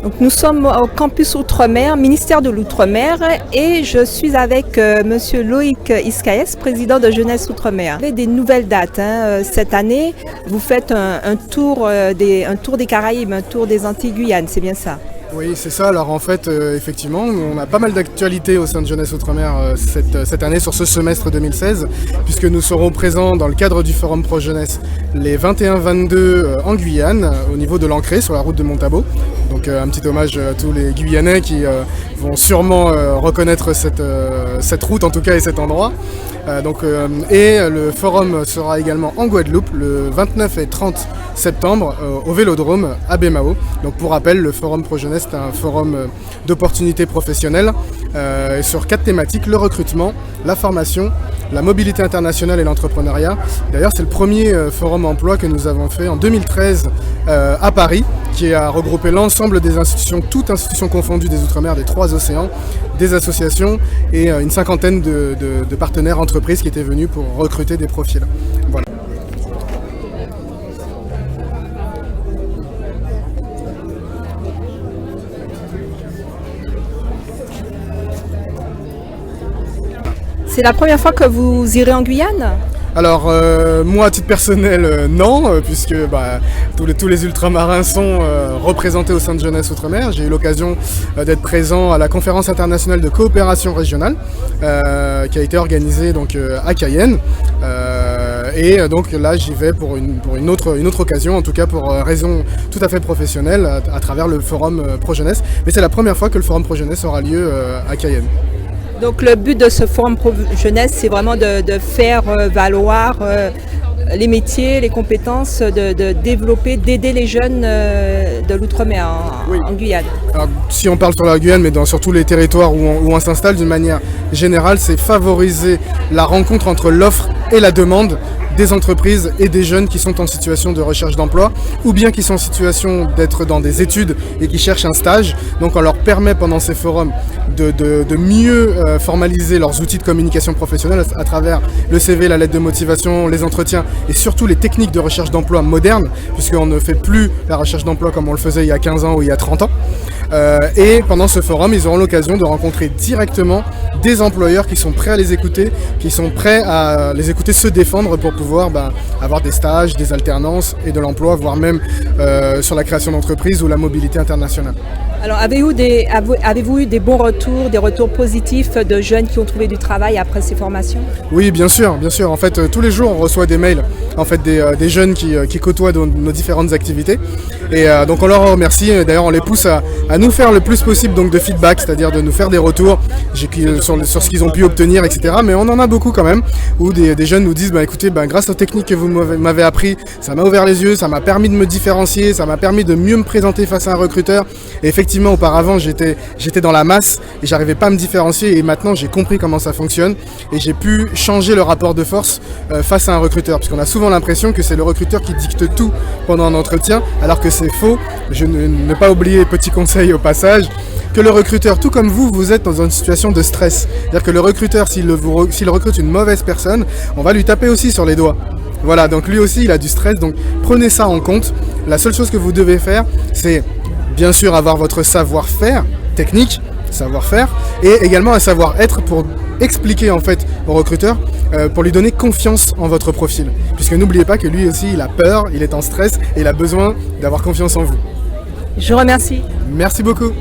Donc nous sommes au campus Outre-mer, ministère de l'Outre-mer, et je suis avec Monsieur Loïc Iscaès, président de Jeunesse Outre-mer. Vous avez des nouvelles dates cette année. Vous faites un tour des Caraïbes, un tour des Antilles-Guyane, c'est bien ça? Oui, c'est ça. Alors en fait, effectivement, on a pas mal d'actualités au sein de Jeunesse Outre-mer cette année, sur ce semestre 2016, puisque nous serons présents dans le cadre du Forum Pro Jeunesse les 21-22 en Guyane, au niveau de l'Ancré, sur la route de Montabo. Donc un petit hommage à tous les Guyanais qui vont sûrement reconnaître cette route, en tout cas, et cet endroit. Et le forum sera également en Guadeloupe le 29 et 30 septembre au Vélodrome à Bémao. Donc pour rappel, le Forum Pro Jeunesse est un forum d'opportunités professionnelles sur 4 thématiques: le recrutement, la formation, la mobilité internationale et l'entrepreneuriat. D'ailleurs, c'est le premier forum emploi que nous avons fait en 2013 à Paris, qui a regroupé l'ensemble des institutions, toutes institutions confondues des Outre-mer, des 3 océans, des associations et une cinquantaine de partenaires entreprises qui étaient venus pour recruter des profils. Voilà. C'est la première fois que vous irez en Guyane? Alors moi, à titre personnel, non, puisque tous les ultramarins sont représentés au sein de Jeunesse Outre-mer. J'ai eu l'occasion d'être présent à la conférence internationale de coopération régionale qui a été organisée donc, à Cayenne. Et donc là, j'y vais pour une autre occasion, en tout cas pour raison tout à fait professionnelle, à travers le Forum Pro Jeunesse. Mais c'est la première fois que le Forum Pro Jeunesse aura lieu à Cayenne. Donc le but de ce Forum Pro Jeunesse, c'est vraiment de faire valoir les métiers, les compétences, de développer, d'aider les jeunes de l'Outre-mer en Guyane. Alors, si on parle sur la Guyane, mais sur tous les territoires où on s'installe d'une manière générale, c'est favoriser la rencontre entre l'offre et la demande des entreprises et des jeunes qui sont en situation de recherche d'emploi ou bien qui sont en situation d'être dans des études et qui cherchent un stage. Donc on leur permet pendant ces forums de mieux formaliser leurs outils de communication professionnelle à travers le CV, la lettre de motivation, les entretiens et surtout les techniques de recherche d'emploi modernes, puisqu'on ne fait plus la recherche d'emploi comme on le faisait il y a 15 ans ou il y a 30 ans. Et pendant ce forum, ils auront l'occasion de rencontrer directement des employeurs qui sont prêts à les écouter, qui sont prêts à les écouter se défendre pour pouvoir avoir des stages, des alternances et de l'emploi, voire même sur la création d'entreprises ou la mobilité internationale. Alors avez-vous eu des bons retours, des retours positifs de jeunes qui ont trouvé du travail après ces formations? Oui, bien sûr. En fait, tous les jours, on reçoit des mails des jeunes qui côtoient nos différentes activités. Et donc on leur remercie. D'ailleurs, on les pousse à nous faire le plus possible donc, de feedback, c'est-à-dire de nous faire des retours sur ce qu'ils ont pu obtenir, etc. Mais on en a beaucoup quand même, où des jeunes nous disent écoutez, grâce aux techniques que vous m'avez appris, ça m'a ouvert les yeux, ça m'a permis de me différencier, ça m'a permis de mieux me présenter face à un recruteur. Et effectivement, auparavant, j'étais dans la masse et j'arrivais pas à me différencier. Et maintenant, j'ai compris comment ça fonctionne et j'ai pu changer le rapport de force face à un recruteur. Parce qu'on a souvent l'impression que c'est le recruteur qui dicte tout pendant un entretien, alors que c'est faux. Je ne pas oublier, petit conseil au passage, que le recruteur, tout comme vous êtes dans une situation de stress. C'est-à-dire que le recruteur, s'il recrute une mauvaise personne, on va lui taper aussi sur les doigts. Voilà, donc lui aussi, il a du stress, donc prenez ça en compte. La seule chose que vous devez faire, c'est bien sûr avoir votre savoir-faire technique, savoir-faire, et également un savoir-être pour expliquer en fait au recruteur, pour lui donner confiance en votre profil. Puisque n'oubliez pas que lui aussi, il a peur, il est en stress, et il a besoin d'avoir confiance en vous. Je vous remercie. Merci beaucoup.